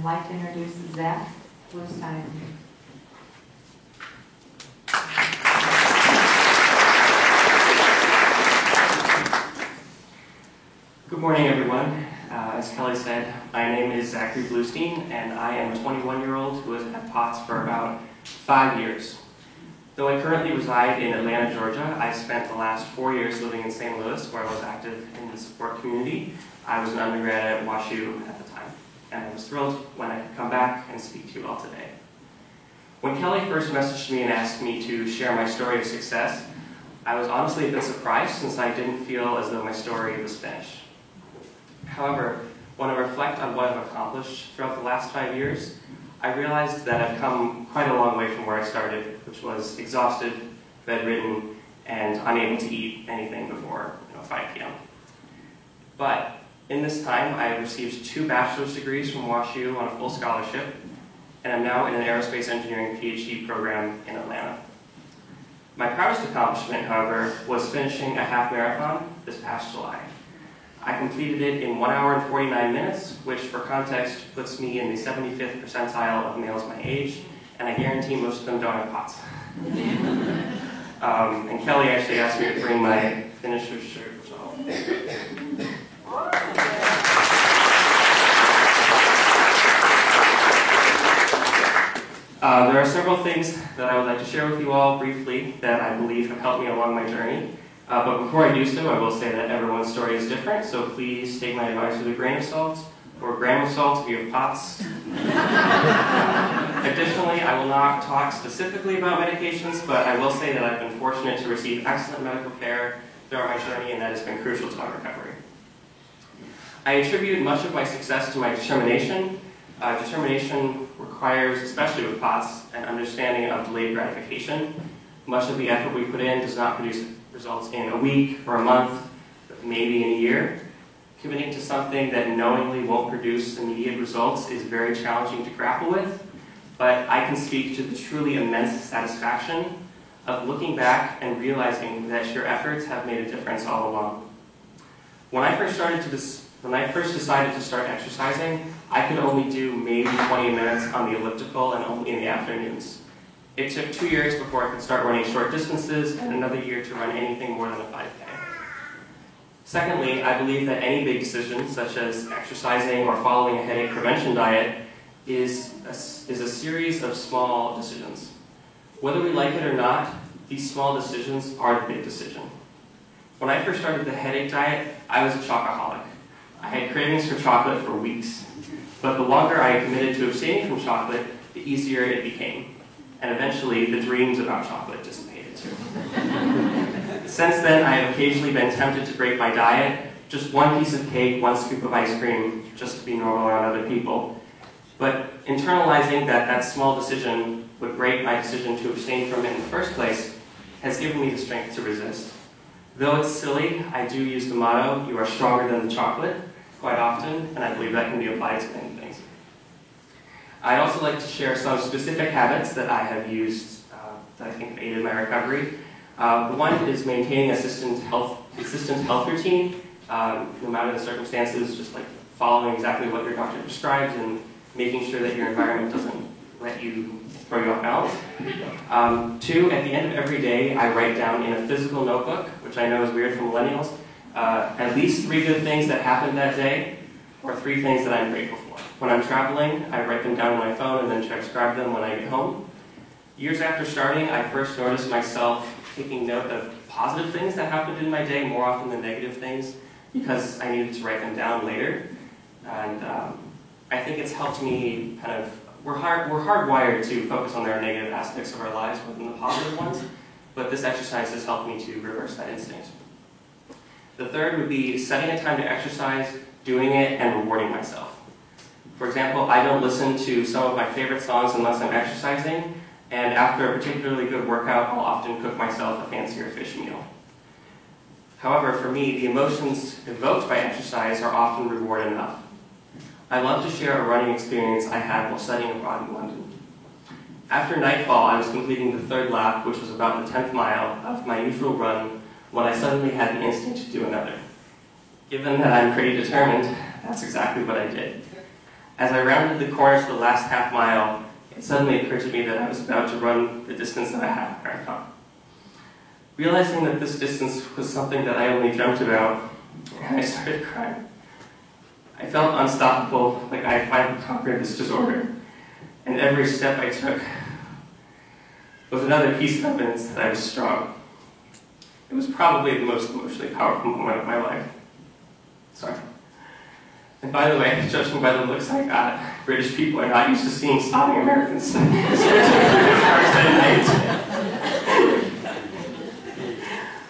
I'd like to introduce Zach Bluestein. Good morning, everyone. As Kelly said, my name is Zachary Bluestein, and I am a 21-year-old who has had POTS for about 5 years. Though I currently reside in Atlanta, Georgia, I spent the last 4 years living in St. Louis, where I was active in the support community. I was an undergrad at WashU at the time, and I was thrilled when I could come back and speak to you all today. When Kelly first messaged me and asked me to share my story of success, I was honestly a bit surprised since I didn't feel as though my story was finished. However, when I reflect on what I've accomplished throughout the last 5 years, I realized that I've come quite a long way from where I started, which was exhausted, bedridden, and unable to eat anything before 5 p.m. But in this time, I have received 2 bachelor's degrees from WashU on a full scholarship, and I'm now in an aerospace engineering PhD program in Atlanta. My proudest accomplishment, however, was finishing a half marathon this past July. I completed it in 1 hour and 49 minutes, which for context puts me in the 75th percentile of males my age, and I guarantee most of them don't have POTS. And Kelly actually asked me to bring my finisher's shirt, which there are several things that I would like to share with you all briefly that I believe have helped me along my journey. But before I do so, I will say that everyone's story is different, so please take my advice with a grain of salt, or a gram of salt if you have POTS. Additionally, I will not talk specifically about medications, but I will say that I've been fortunate to receive excellent medical care throughout my journey, and that has been crucial to my recovery. I attribute much of my success to my determination. Determination requires, especially with POTS, an understanding of delayed gratification. Much of the effort we put in does not produce results in a week or a month, maybe in a year. Committing to something that knowingly won't produce immediate results is very challenging to grapple with, but I can speak to the truly immense satisfaction of looking back and realizing that your efforts have made a difference all along. When I first decided to start exercising, I could only do maybe 20 minutes on the elliptical and only in the afternoons. It took 2 years before I could start running short distances and another year to run anything more than a 5K. Secondly, I believe that any big decision, such as exercising or following a headache prevention diet, is a series of small decisions. Whether we like it or not, these small decisions are the big decision. When I first started the headache diet, I was a chocoholic. I had cravings for chocolate for weeks. But the longer I committed to abstaining from chocolate, the easier it became. And eventually, the dreams about chocolate dissipated too. Since then, I have occasionally been tempted to break my diet, just 1 piece of cake, 1 scoop of ice cream, just to be normal around other people. But internalizing that small decision would break my decision to abstain from it in the first place has given me the strength to resist. Though it's silly, I do use the motto, "You are stronger than the chocolate," quite often, and I believe that can be applied to many things. I'd also like to share some specific habits that I have used that I think have aided my recovery. One is maintaining a consistent health routine, no matter the circumstances, just like following exactly what your doctor prescribes and making sure that your environment doesn't let you throw you off balance. 2, at the end of every day, I write down in a physical notebook, which I know is weird for millennials, at least 3 good things that happened that day, or 3 things that I'm grateful for. When I'm traveling, I write them down on my phone and then transcribe them when I get home. Years after starting, I first noticed myself taking note of positive things that happened in my day more often than negative things because I needed to write them down later. And I think it's helped me we're hardwired to focus on their negative aspects of our lives more than the positive ones, but this exercise has helped me to reverse that instinct. The third would be setting a time to exercise, doing it, and rewarding myself. For example, I don't listen to some of my favorite songs unless I'm exercising, and after a particularly good workout, I'll often cook myself a fancier fish meal. However, for me, the emotions evoked by exercise are often reward enough. I love to share a running experience I had while studying abroad in London. After nightfall, I was completing the 3rd lap, which was about the 10th mile of my usual run, when I suddenly had the instinct to do another. Given that I'm pretty determined, that's exactly what I did. As I rounded the corner to the last half mile, it suddenly occurred to me that I was about to run the distance of a half marathon. Realizing that this distance was something that I only dreamt about, I started crying. I felt unstoppable, like I had finally conquered this disorder, and every step I took was another piece of evidence that I was strong. It was probably the most emotionally powerful moment of my life. Sorry. And by the way, judging by the looks I got, British people are not used to seeing sobbing Americans, especially at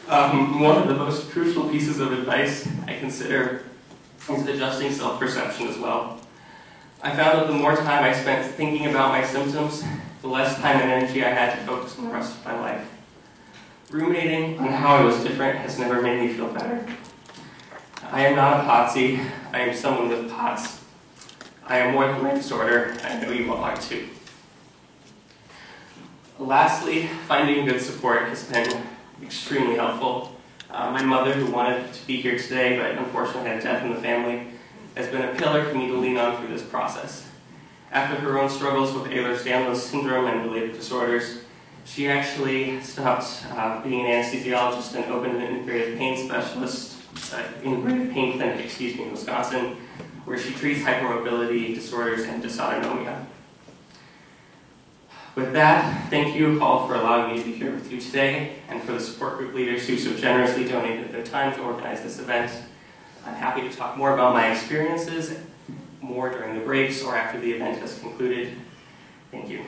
night. One of the most crucial pieces of advice I consider is adjusting self-perception as well. I found that the more time I spent thinking about my symptoms, the less time and energy I had to focus on the rest of my life. Ruminating on how I was different has never made me feel better. I am not a potsy. I am someone with POTS. I am more than my disorder. I know you all are too. Lastly, finding good support has been extremely helpful. My mother, who wanted to be here today but unfortunately had a death in the family, has been a pillar for me to lean on through this process. After her own struggles with Ehlers-Danlos syndrome and related disorders, she actually stopped being an anesthesiologist and opened an integrative pain clinic in Wisconsin, where she treats hypermobility disorders and dysautonomia. With that, thank you all for allowing me to be here with you today, and for the support group leaders who so generously donated their time to organize this event. I'm happy to talk more about my experiences, more during the breaks or after the event has concluded. Thank you.